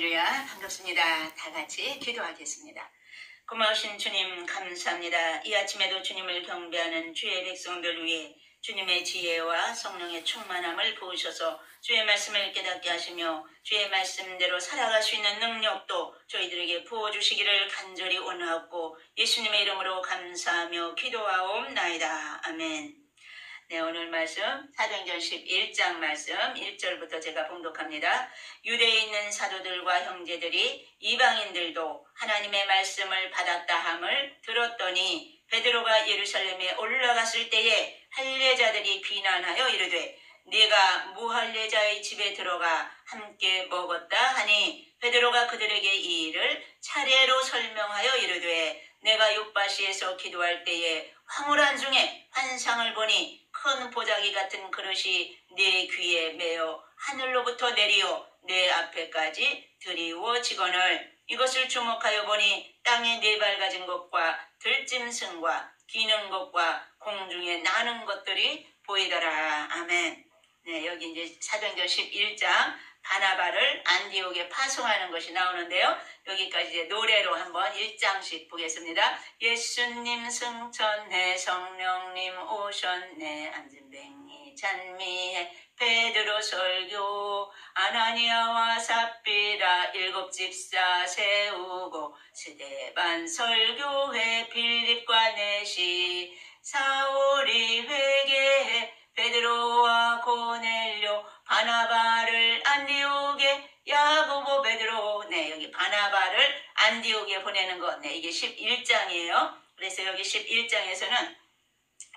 할렐루야, 반갑습니다. 다 같이 기도하겠습니다. 고마우신 주님 감사합니다. 이 아침에도 주님을 경배하는 주의 백성들 위해 주님의 지혜와 성령의 충만함을 부으셔서 주의 말씀을 깨닫게 하시며 주의 말씀대로 살아갈 수 있는 능력도 저희들에게 부어주시기를 간절히 원하옵고 예수님의 이름으로 감사하며 기도하옵나이다. 아멘. 네, 오늘 말씀 사도행전 11장 말씀 1절부터 제가 봉독합니다. 유대에 있는 사도들과 형제들이 이방인들도 하나님의 말씀을 받았다 함을 들었더니 베드로가 예루살렘에 올라갔을 때에 할례자들이 비난하여 이르되 네가 무할례자의 집에 들어가 함께 먹었다 하니 베드로가 그들에게 이 일을 차례로 설명하여 이르되 내가 욥바시에서 기도할 때에 황홀한 중에 환상을 보니 큰 보자기 같은 그릇이 내 귀에 매어 하늘로부터 내리어 내 앞에까지 드리워지거늘 이것을 주목하여 보니 땅에 네 발 가진 것과 들짐승과 기는 것과 공중에 나는 것들이 보이더라. 아멘. 네, 여기 이제 사도행전 11장 바나바를 안디옥에 파송하는 것이 나오는데요. 여기까지 이제 노래로 한번 1장씩 보겠습니다. 예수님 승천해 성령님 오셨네 안진뱅이 찬미해 베드로 설교 아나니아와 삽비라 일곱 집사 세우고 스데반 설교회 빌립과 넷이 사울이 회개해 베드로와 고넬료 바나바를 안디옥에 야고보 베드로 네 여기 바나바를 안디옥에 보내는 것 네 이게 11장이에요. 그래서 여기 11장에서는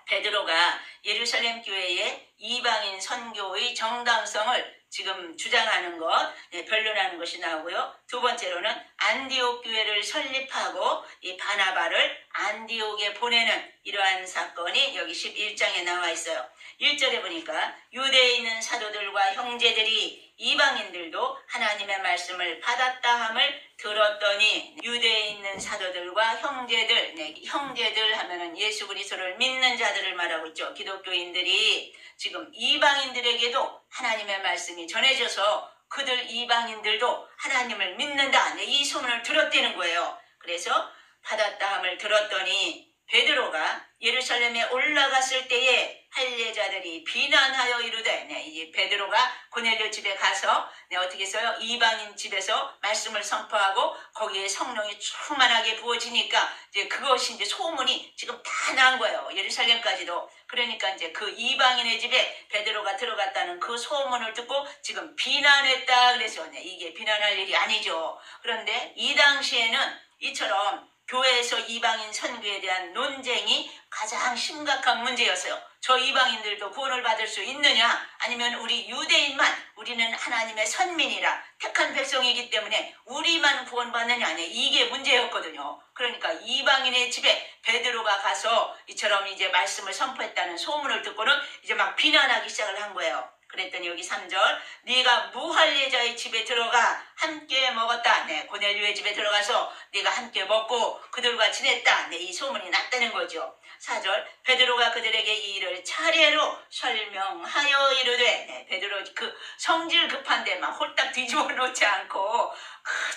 베드로가 예루살렘 교회의 이방인 선교의 정당성을 지금 주장하는 것, 네, 변론하는 것이 나오고요. 두 번째로는 안디옥 교회를 설립하고 이 바나바를 안디옥에 보내는 이러한 사건이 여기 11장에 나와 있어요. 1절에 보니까 유대에 있는 사도들과 형제들이 이방인들도 하나님의 말씀을 받았다 함을 들었더니 유대에 있는 사도들과 형제들, 네, 형제들 하면은 예수 그리스도를 믿는 자들을 말하고 있죠. 기독교인들이 지금 이방인들에게도 하나님의 말씀이 전해져서 그들 이방인들도 하나님을 믿는다. 네, 이 소문을 들었다는 거예요. 그래서 받았다 함을 들었더니 베드로가 예루살렘에 올라갔을 때에 할례자들이 비난하여 이르되 네, 이 베드로가 고넬료 집에 가서 네, 어떻게 해서요? 이방인 집에서 말씀을 선포하고 거기에 성령이 충만하게 부어지니까 이제 그것이 이제 소문이 지금 다 난 거예요. 예루살렘까지도. 그러니까 이제 그 이방인의 집에 베드로가 들어갔다는 그 소문을 듣고 지금 비난했다 그래서 네, 이게 비난할 일이 아니죠. 그런데 이 당시에는 이처럼 교회에서 이방인 선교에 대한 논쟁이 가장 심각한 문제였어요. 저 이방인들도 구원을 받을 수 있느냐 아니면 우리 유대인만 우리는 하나님의 선민이라 택한 백성이기 때문에 우리만 구원받느냐 이게 문제였거든요. 그러니까 이방인의 집에 베드로가 가서 이처럼 이제 말씀을 선포했다는 소문을 듣고는 이제 막 비난하기 시작을 한 거예요. 그랬더니 여기 3절 네가 무할례자의 집에 들어가 함께 먹었다. 네, 고넬료의 집에 들어가서 네가 함께 먹고 그들과 지냈다. 네, 이 소문이 났다는 거죠. 4절 베드로가 그들에게 이 일을 차례로 설명하여 이르되 네, 베드로 그 성질 급한데 막 홀딱 뒤집어 놓지 않고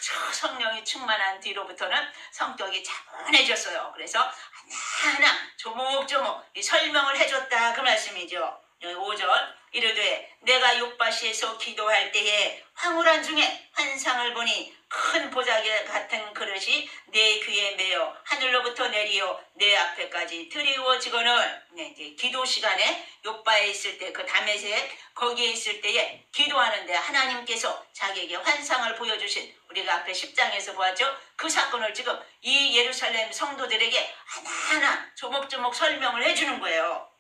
저 성령이 충만한 뒤로부터는 성격이 차분해졌어요. 그래서 하나하나 조목조목 설명을 해줬다 그 말씀이죠. 5절 이르되 내가 욥바시에서 기도할 때에 황홀한 중에 환상을 보니 큰 보자기 같은 그릇이 내 귀에 매어 하늘로부터 내리어 내 앞에까지 드리워지거늘 네, 이제 기도 시간에 욥바에 있을 때 그 다메섹 거기에 있을 때에 기도하는데 하나님께서 자기에게 환상을 보여주신 우리가 앞에 10장에서 보았죠. 그 사건을 지금 이 예루살렘 성도들에게 하나하나 조목조목 설명을 해주는 거예요.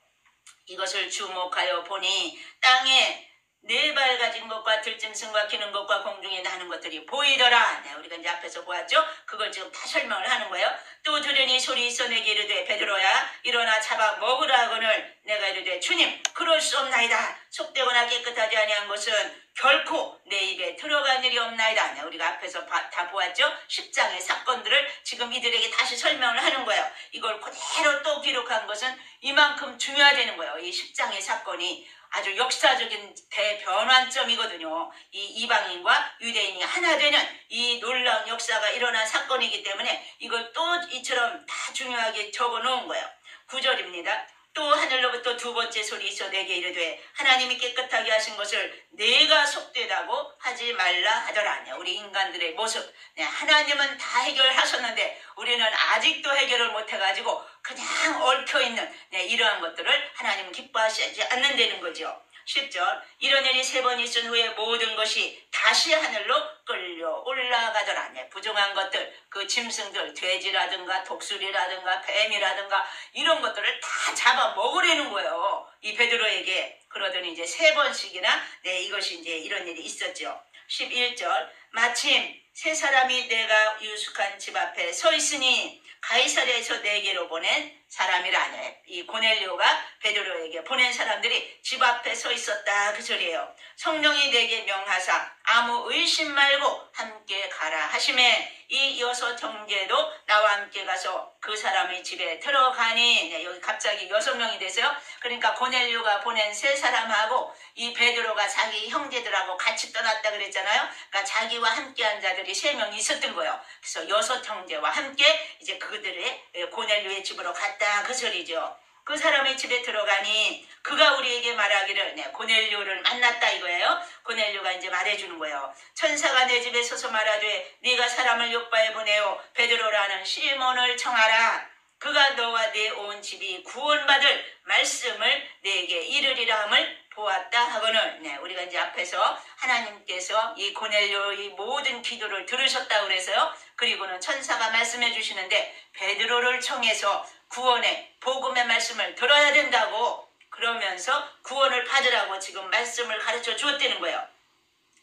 이것을 주목하여 보니 땅에 네 발 가진 것과 들짐승과 기는 것과 공중에 나는 것들이 보이더라. 네, 우리가 이제 앞에서 보았죠. 그걸 지금 다 설명을 하는 거예요. 또 들으니 소리 있어 내게 이르되 베드로야 일어나 잡아 먹으라 하거늘 내가 이르되 주님 그럴 수 없나이다. 속되거나 깨끗하지 아니한 것은 결코 내 입에 들어간 일이 없나이다. 네, 우리가 앞에서 다 보았죠. 10장의 사건들을 지금 이들에게 다시 설명을 하는 거예요. 이걸 그대로 또 기록한 것은 이만큼 중요하다는 거예요. 이 10장의 사건이 아주 역사적인 대변환점이거든요. 이 이방인과 유대인이 하나 되는 이 놀라운 역사가 일어난 사건이기 때문에 이걸 또 이처럼 다 중요하게 적어 놓은 거예요. 9절입니다. 또 하늘로부터 두 번째 소리 있어 내게 이르되 하나님이 깨끗하게 하신 것을 내가 속되다고 하지 말라 하더라. 우리 인간들의 모습. 하나님은 다 해결하셨는데 우리는 아직도 해결을 못해가지고 그냥 얽혀있는 이러한 것들을 하나님은 기뻐하시지 않는다는 거죠. 10절 이런 일이 세 번 있은 후에 모든 것이 다시 하늘로 끌려 올라가더라. 부정한 것들, 그 짐승들, 돼지라든가 독수리라든가 뱀이라든가 이런 것들을 다 잡아 먹으려는 거예요. 이 베드로에게. 그러더니 이제 세 번씩이나 이것이 이제 이런 일이 있었죠. 11절 마침 세 사람이 내가 유숙한 집 앞에 서 있으니 가이사랴에서 내게로 보낸 사람이라. 이 고넬료가 베드로에게 보낸 사람들이 집 앞에 서 있었다 그 소리예요. 성령이 내게 명하사 아무 의심 말고 함께 가라 하시매 이 여섯 형제도 나와 함께 가서 그 사람의 집에 들어가니. 여기 갑자기 6명이 되세요. 그러니까 고넬료가 보낸 세 사람하고 이 베드로가 자기 형제들하고 같이 떠났다 그랬잖아요. 그러니까 자기와 함께한 자들이 3명이 있었던 거예요. 그래서 6 형제와 함께 이제 그들의 고넬료의 집으로 갔다 그 소리죠. 그 사람의 집에 들어가니 그가 우리에게 말하기를 고넬료를 만났다 이거예요. 고넬료가 이제 말해주는 거예요. 천사가 내 집에 서서 말하되 네가 사람을 요바에 보내어 베드로라는 시몬을 청하라. 그가 너와 내 온 집이 구원받을 말씀을 내게 이르리라 함을 보았다 하거늘. 우리가 이제 앞에서 하나님께서 이 고넬료의 모든 기도를 들으셨다고 그래서요. 그리고는 천사가 말씀해 주시는데 베드로를 청해서 구원의 복음의 말씀을 들어야 된다고 그러면서 구원을 받으라고 지금 말씀을 가르쳐 주었다는 거예요.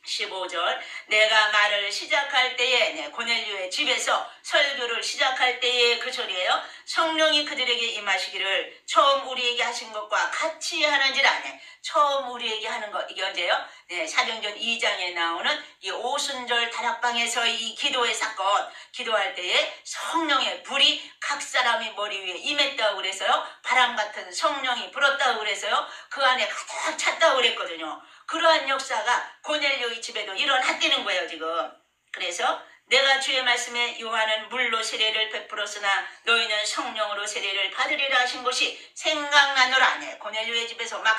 15절 내가 말을 시작할 때에 고넬료의 집에서 설교를 시작할 때에 그 소리예요. 성령이 그들에게 임하시기를 처음 우리에게 하신 것과 같이 하는지라. 처음 우리에게 하는 것 이게 언제요? 사도행전 2장에 나오는 이 오순절 다락방에서 이 기도의 사건 기도할 때에 성령의 불이 각 사람의 머리 위에 임했다고 그래서요. 바람 같은 성령이 불었다고 그래서요. 그 안에 가득 찼다고 그랬거든요. 그러한 역사가 고넬료의 집에도 일어났다는 거예요 지금. 그래서 내가 주의 말씀에 요한은 물로 세례를 베풀었으나 너희는 성령으로 세례를 받으리라 하신 것이 생각나노라. 고넬료의 집에서 막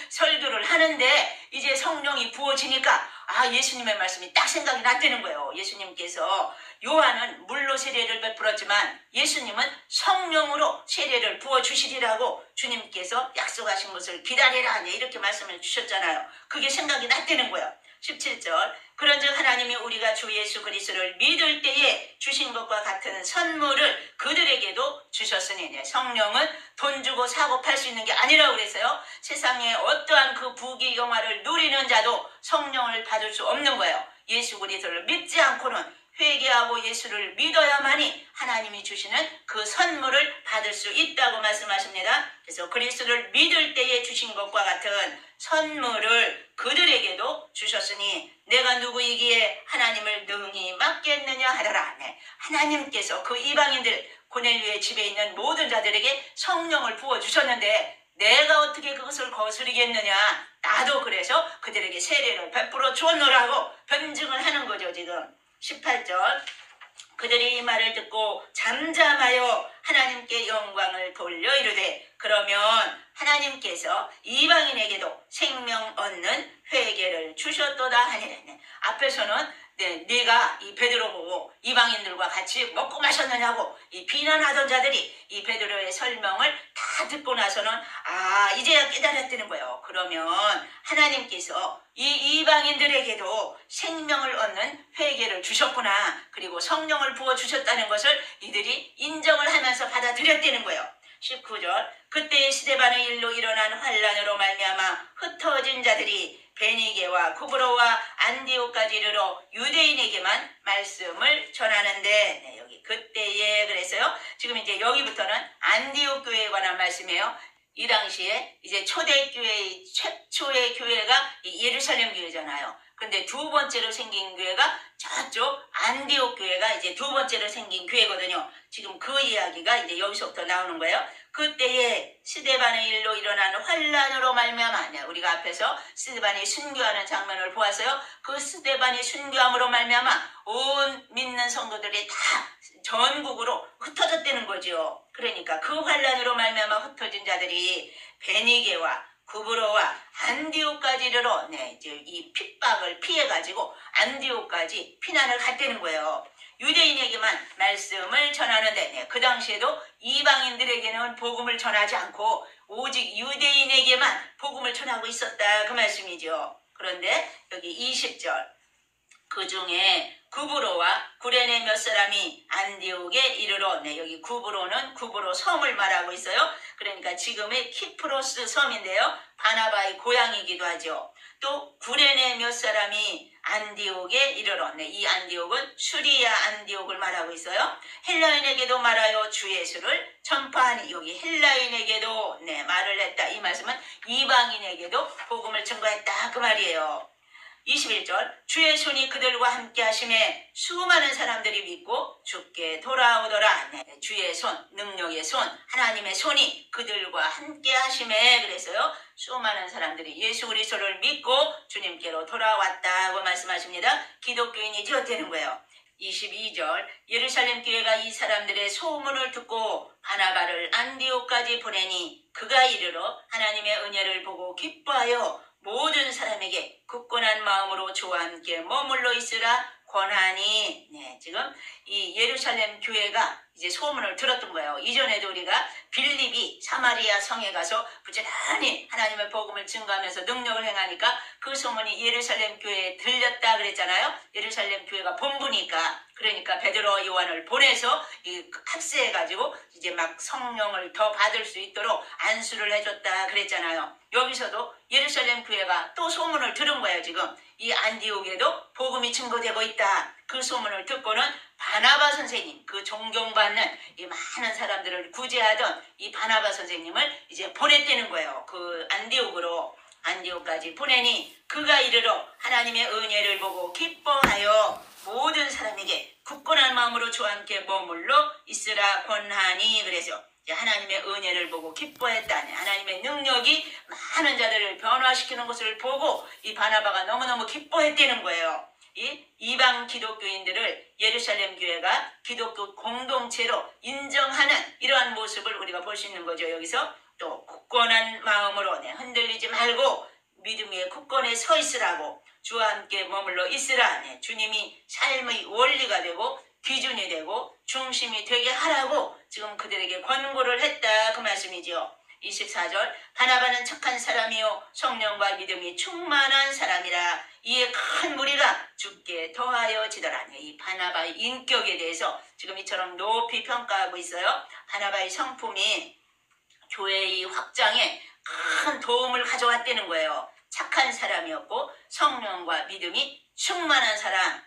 설교를 하는데 이제 성령이 부어지니까 예수님의 말씀이 딱 생각이 났다는 거예요. 예수님께서 요한은 물로 세례를 베풀었지만 예수님은 성령으로 세례를 부어주시리라고 주님께서 약속하신 것을 기다리라 이렇게 말씀을 주셨잖아요. 그게 생각이 났다는 거예요. 17절 그런즉 하나님이 우리가 주 예수 그리스도를 믿을 때에 주신 것과 같은 선물을 그들에게도 주셨으니. 성령은 돈 주고 사고 팔 수 있는 게 아니라고 그래서요. 세상에 어떠한 그 부귀 영화를 누리는 자도 성령을 받을 수 없는 거예요. 예수 그리스도를 믿지 않고는 회개하고 예수를 믿어야만이 하나님이 주시는 그 선물을 받을 수 있다고 말씀하십니다. 그래서 그리스도를 믿을 때에 주신 것과 같은 선물을 그들에게도 주셨으니 내가 누구이기에 하나님을 능히 맡겠느냐 하더라. 하나님께서 그 이방인들 고넬료의 집에 있는 모든 자들에게 성령을 부어주셨는데 내가 어떻게 그것을 거스르겠느냐. 나도 그래서 그들에게 세례를 베풀어 주었노라고 변증을 하는 거죠 지금. 18절 그들이 이 말을 듣고 잠잠하여 하나님께 영광을 돌려 이르되 그러면 하나님께서 이방인에게도 생명 얻는 회개를 주셨도다 하니라. 앞에서는 네가 이 베드로 보고 이방인들과 같이 먹고 마셨느냐고 이 비난하던 자들이 이 베드로의 설명을 다 듣고 나서는 이제야 깨달았다는 거예요. 그러면 하나님께서 이 이방인들에게도 생명을 얻는 회개를 주셨구나. 그리고 성령을 부어주셨다는 것을 이들이 인정을 하면서 받아들였다는 거예요. 19절 그때의 스데반의 일로 일어난 환란으로 말미암아 흩어진 자들이 베니게와 구브로와 안디옥까지 이르러 유대인에게만 말씀을 전하는데 여기 그때에 그래서요. 지금 이제 여기부터는 안디옥 교회에 관한 말씀이에요. 이 당시에 이제 초대교회의 최초의 교회가 이 예루살렘 교회잖아요. 근데 두 번째로 생긴 교회가 저쪽 안디옥 교회가 이제 두 번째로 생긴 교회거든요. 지금 그 이야기가 이제 여기서부터 나오는 거예요. 그때에 스데반의 일로 일어난 환란으로 말미암아, 우리가 앞에서 스데반이 순교하는 장면을 보았어요. 그 스데반이 순교함으로 말미암아 온 믿는 성도들이 다 전국으로 흩어졌다는 거죠. 그러니까 그 환란으로 말미암아 흩어진 자들이 베니게와 구브로와 안디옥까지 이르러 이제 이 핍박을 피해가지고 안디옥까지 피난을 갔다는 거예요. 유대인에게만 말씀을 전하는데 그 당시에도 이방인들에게는 복음을 전하지 않고 오직 유대인에게만 복음을 전하고 있었다 그 말씀이죠. 그런데 여기 20절 그 중에 구브로와 구레네 몇 사람이 안디옥에 이르러 여기 구브로는 구브로 섬을 말하고 있어요. 그러니까 지금의 키프로스 섬인데요. 바나바의 고향이기도 하죠. 또 구레네 몇 사람이 안디옥에 이르러 이 안디옥은 수리아 안디옥을 말하고 있어요. 헬라인에게도 말하여 주 예수를 전파하니 여기 헬라인에게도 말을 했다. 이 말씀은 이방인에게도 복음을 증거했다 그 말이에요. 21절 주의 손이 그들과 함께 하심에 수많은 사람들이 믿고 주께 돌아오더라. 주의 손, 능력의 손, 하나님의 손이 그들과 함께 하심에 그래서요. 수많은 사람들이 예수 그리스도를 믿고 주님께로 돌아왔다고 말씀하십니다. 기독교인이 되었다는 거예요. 22절 예루살렘 교회가 이 사람들의 소문을 듣고 바나바를 안디옥까지 보내니 그가 이르러 하나님의 은혜를 보고 기뻐하여 모든 사람에게 굳건한 마음으로 주와 함께 머물러 있으라 권하니 지금 이 예루살렘 교회가 이제 소문을 들었던 거예요. 이전에도 우리가 빌립이 사마리아 성에 가서 부지런히 하나님의 복음을 증거하면서 능력을 행하니까 그 소문이 예루살렘 교회에 들렸다 그랬잖아요. 예루살렘 교회가 본부니까 그러니까 베드로 요한을 보내서 학세해가지고 이제 막 성령을 더 받을 수 있도록 안수를 해줬다 그랬잖아요. 여기서도 예루살렘 교회가 또 소문을 들은 거예요. 지금 이 안디옥에도 복음이 증거되고 있다. 그 소문을 듣고는 바나바 선생님, 그 존경받는 이 많은 사람들을 구제하던 이 바나바 선생님을 이제 보냈다는 거예요. 그 안디옥까지 보내니 그가 이르러 하나님의 은혜를 보고 기뻐하여 모든 사람에게 굳건한 마음으로 주와 함께 머물러 있으라 권하니 그래서 하나님의 은혜를 보고 기뻐했다네. 하나님의 능력이 많은 자들을 변화시키는 것을 보고 이 바나바가 너무너무 기뻐했다는 거예요. 이 이방 기독교인들을 예루살렘 교회가 기독교 공동체로 인정하는 이러한 모습을 우리가 볼 수 있는 거죠. 여기서 또 굳건한 마음으로 흔들리지 말고 믿음 위에 굳건히 서 있으라고 주와 함께 머물러 있으라. 주님이 삶의 원리가 되고 기준이 되고 중심이 되게 하라고 지금 그들에게 권고를 했다 그 말씀이지요. 24절 바나바는 착한 사람이요 성령과 믿음이 충만한 사람이라 이에 큰 무리가 주께 더하여 지더라. 이 바나바의 인격에 대해서 지금 이처럼 높이 평가하고 있어요. 바나바의 성품이 교회의 확장에 큰 도움을 가져왔다는 거예요. 착한 사람이었고 성령과 믿음이 충만한 사람.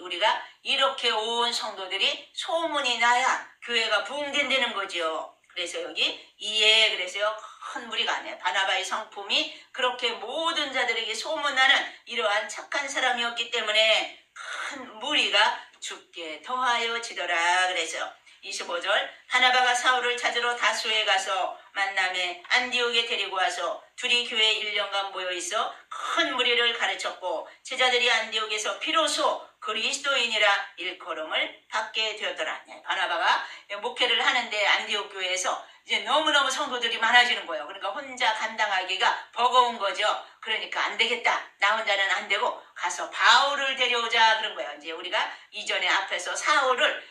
우리가 이렇게 온 성도들이 소문이 나야 교회가 부흥된다는 거죠. 그래서 여기 이에 그래서요 큰 무리가 바나바의 성품이 그렇게 모든 자들에게 소문나는 이러한 착한 사람이었기 때문에 큰 무리가 주께 더하여 지더라. 그래서 25절 바나바가 사울을 찾으러 다수에 가서 만남에 안디옥에 데리고 와서 둘이 교회에 1년간 모여있어 큰 무리를 가르쳤고 제자들이 안디옥에서 비로소 그리스도인이라 일컬음을 받게 되었더라. 바나바가 목회를 하는데 안디옥 교회에서 이제 너무너무 성도들이 많아지는 거예요. 그러니까 혼자 감당하기가 버거운 거죠. 그러니까 안 되겠다. 나 혼자는 안 되고 가서 바울을 데려오자 그런 거예요. 이제 우리가 이전에 앞에서 사울을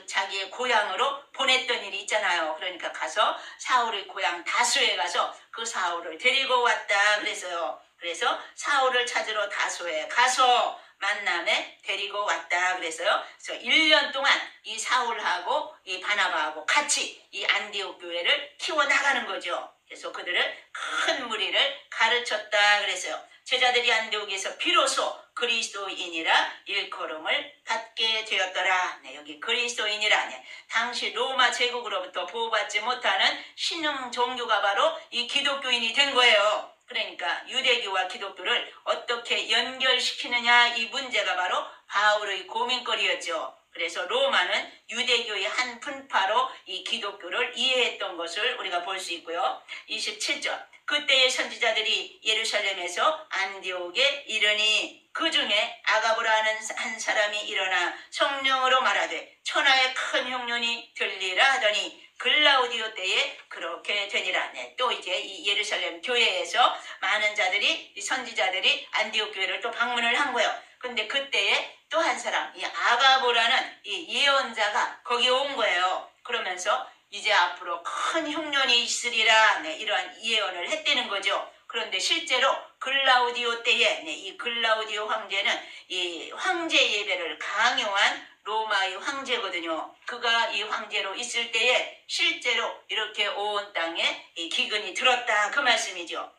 자기의 고향으로 보냈던 일이 있잖아요. 그러니까 가서 사울의 고향 다수에 가서 그 사울을 데리고 왔다 그래서요. 그래서 사울을 찾으러 다수에 가서 만남에 데리고 왔다 그래서요. 그래서 1년 동안 이 사울하고 이 바나바하고 같이 이 안디옥 교회를 키워나가는 거죠. 그래서 그들을 큰 무리를 가르쳤다 그래서요. 제자들이 안디옥에서 비로소 그리스도인이라 일컬음을 받게 되었더라. 여기 그리스도인이라. 당시 로마 제국으로부터 보호받지 못하는 신흥 종교가 바로 이 기독교인이 된 거예요. 그러니까 유대교와 기독교를 어떻게 연결시키느냐, 이 문제가 바로 바울의 고민거리였죠. 그래서 로마는 유대교의 한 분파로 이 기독교를 이해했던 것을 우리가 볼 수 있고요. 27절, 그때의 선지자들이 예루살렘에서 안디옥에 이르니 그 중에 아가보라는 한 사람이 일어나 성령으로 말하되 천하의 큰 흉년이 들리라 하더니 글라우디오 때에 그렇게 되니라. 네, 또 이제 이 예루살렘 교회에서 많은 자들이, 이 선지자들이 안디옥 교회를 또 방문을 한 거예요. 근데 그때에 또 한 사람, 이 아가보라는 이 예언자가 거기에 온 거예요. 그러면서 이제 앞으로 큰 흉년이 있으리라, 네, 이러한 예언을 했다는 거죠. 그런데 실제로 글라우디오 때에, 네, 이 글라우디오 황제는 이 황제 예배를 강요한 로마의 황제거든요. 그가 이 황제로 있을 때에 실제로 이렇게 온 땅에 이 기근이 들었다, 그 말씀이죠.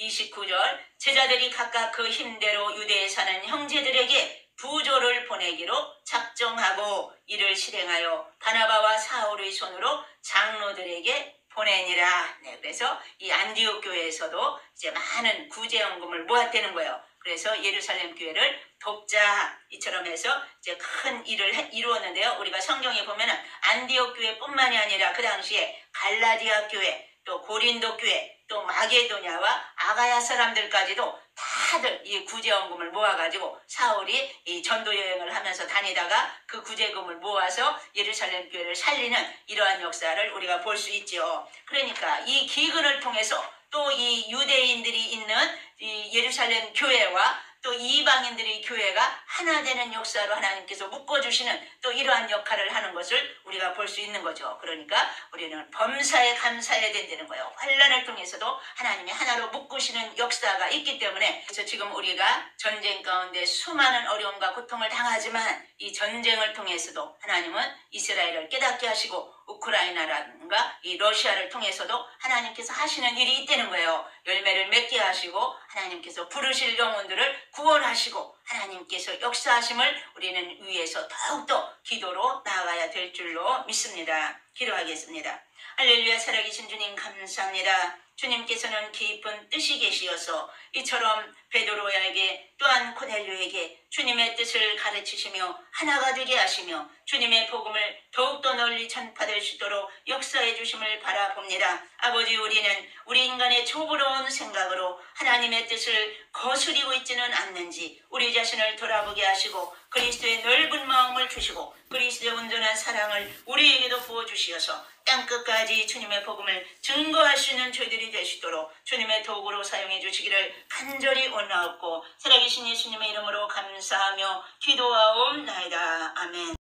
29절, 제자들이 각각 그 힘대로 유대에 사는 형제들에게 부조를 보내기로 작정하고 이를 실행하여 바나바와 사울의 손으로 장로들에게 보내니라. 네, 그래서 이 안디옥 교회에서도 이제 많은 구제연금을 모았다는 거예요. 그래서 예루살렘 교회를 돕자, 이처럼 해서 이제 큰 일을 이루었는데요. 우리가 성경에 보면은 안디옥 교회뿐만이 아니라 그 당시에 갈라디아 교회, 또 고린도 교회, 또 마게도냐와 아가야 사람들까지도 다들 이 구제원금을 모아가지고 사울이 이 전도 여행을 하면서 다니다가 그 구제금을 모아서 예루살렘 교회를 살리는 이러한 역사를 우리가 볼 수 있죠. 그러니까 이 기근을 통해서 또 이 유대인들이 있는 이 예루살렘 교회와 또 이방인들의 교회가 하나 되는 역사로 하나님께서 묶어주시는 또 이러한 역할을 하는 것을 우리가 볼 수 있는 거죠. 그러니까 우리는 범사에 감사해야 된다는 거예요. 환난을 통해서도 하나님이 하나로 묶으시는 역사가 있기 때문에, 그래서 지금 우리가 전쟁 가운데 수많은 어려움과 고통을 당하지만 이 전쟁을 통해서도 하나님은 이스라엘을 깨닫게 하시고 우크라이나라든가 이 러시아를 통해서도 하나님께서 하시는 일이 있다는 거예요. 열매를 맺게 하시고 하나님께서 부르실 영혼들을 구원하시고 하나님께서 역사하심을 우리는 위에서 더욱더 기도로 나아가야 될 줄로 믿습니다. 기도하겠습니다. 할렐루야. 살아계신 주님 감사합니다. 주님께서는 깊은 뜻이 계시어서 이처럼 베드로에게 또한 코넬료에게 주님의 뜻을 가르치시며 하나가 되게 하시며 주님의 복음을 더욱더 널리 전파될 수 있도록 역사해 주심을 바라봅니다. 아버지, 우리는 우리 인간의 좁으로운 생각으로 하나님의 뜻을 거스리고 있지는 않는지 우리 자신을 돌아보게 하시고 그리스도의 넓은 마음을 주시고 그리스도의 온전한 사랑을 우리에게도 부어주시어서 땅끝까지 주님의 복음을 증거할 수 있는 저희들이 될 수 있도록 주님의 도구로 사용해 주시기를 간절히 원하옵고 살아계신 예수님의 이름으로 감사하며 기도하옵나이다. 아멘.